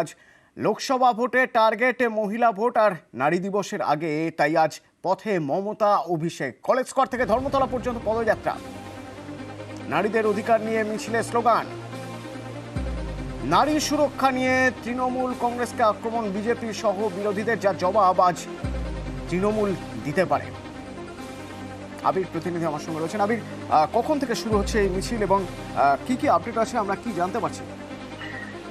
আজ লোকসভা ভোটে টার্গেট মহিলা ভোট আর নারী দিবসের আগে তাই আজ পথে মমতা অভিষেক। কলেজ স্কোয়ার থেকে ধর্মতলা পর্যন্ত পদযাত্রা, নারীদের অধিকার নিয়ে মিছিলে স্লোগান। নারী সুরক্ষা নিয়ে তৃণমূল কংগ্রেসকে আক্রমণ বিজেপি সহ বিরোধীদের, যা জবাব আজ তৃণমূল দিতে পারে। আবির প্রতিনিধি আমার সঙ্গে রয়েছেন। আবির, কখন থেকে শুরু হচ্ছে এই মিছিল এবং কি কি আপডেট আছে, আমরা কি জানতে পারছি?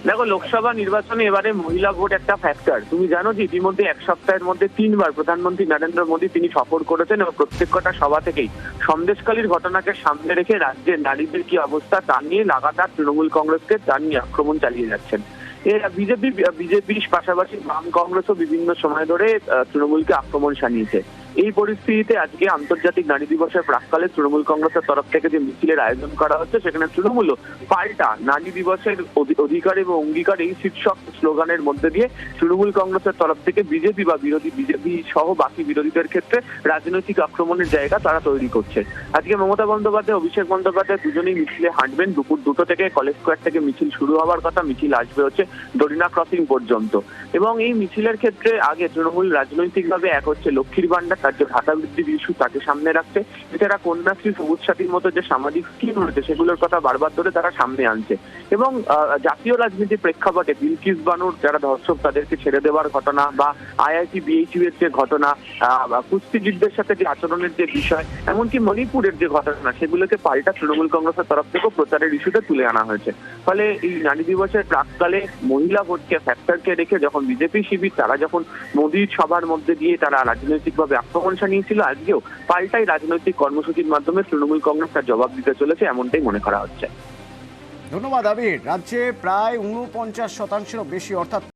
দেখো, লোকসভা নির্বাচনে এবারে মহিলা ভোট একটা ফ্যাক্টর। তুমি জানো যে ইতিমধ্যে এক সপ্তাহের মধ্যে 3বার প্রধানমন্ত্রী নরেন্দ্র মোদী তিনি সফর করেছেন এবং প্রত্যেকটা সভা থেকেই সন্দেশখালীর ঘটনাকে সামনে রেখে রাজ্যের নারীদের কি অবস্থা তা নিয়ে লাগাতার তৃণমূল কংগ্রেসকে তা নিয়ে আক্রমণ চালিয়ে যাচ্ছেন। বিজেপির পাশাপাশি বাম কংগ্রেসও বিভিন্ন সময় ধরে তৃণমূলকে আক্রমণ শানিয়েছে। এই পরিস্থিতিতে আজকে আন্তর্জাতিক নারী দিবসের প্রাক্কালে তৃণমূল কংগ্রেসের তরফ থেকে যে মিছিলের আয়োজন করা হচ্ছে, সেখানে তৃণমূলও পাল্টা নারী দিবসের অধিকার এবং অঙ্গীকার এই শীর্ষক স্লোগানের মধ্যে দিয়ে তৃণমূল কংগ্রেসের তরফ থেকে বিজেপি সহ বাকি বিরোধীদের ক্ষেত্রে রাজনৈতিক আক্রমণের জায়গা তারা তৈরি করছে। আজকে মমতা বন্দ্যোপাধ্যায়, অভিষেক বন্দ্যোপাধ্যায় দুজনেই মিছিলে হাঁটবেন। দুপুর 2টো থেকে কলেজ স্কোয়ার থেকে মিছিল শুরু হওয়ার কথা, মিছিল আসবে হচ্ছে দরিনা ক্রসিং পর্যন্ত। এবং এই মিছিলের ক্ষেত্রে আগে তৃণমূল রাজনৈতিকভাবে এক হচ্ছে লক্ষ্মীর ভান্ডার, তার যে ভাতা বৃদ্ধির ইস্যু তাকে সামনে রাখছে। এছাড়া কন্যাশ্রী, সবুজ সাথীর মতো যে সামাজিক স্কিম রয়েছে সেগুলোর কথা বারবার ধরে তারা সামনে আনছে। এবং জাতীয় রাজনীতির প্রেক্ষাপটে বিলকিস বানুর যারা ধর্ষক তাদেরকে ছেড়ে দেওয়ার ঘটনা, বা আইআইটি বিএইচইউ এর যে ঘটনা, কুস্তিগীরদের সাথে যে আচরণের যে বিষয়, এমনকি মণিপুরের যে ঘটনা, সেগুলোকে পাল্টা তৃণমূল কংগ্রেসের তরফ থেকেও প্রচারের ইস্যুতে তুলে আনা হয়েছে। ফলে এই নারী দিবসের প্রাক্কালে মহিলা ভোটকে ফ্যাক্টরকে রেখে যখন বিজেপি শিবির তারা যখন মোদীর সভার মধ্যে দিয়ে তারা রাজনৈতিকভাবে আক্রমণ শানিয়েছিল, আজকেও পাল্টাই রাজনৈতিক কর্মসূচির মাধ্যমে তৃণমূল কংগ্রেস তার জবাব দিতে চলেছে, এমনটাই মনে করা হচ্ছে। ধন্যবাদ আবির। রাজ্যে প্রায় 49% বেশি অর্থাৎ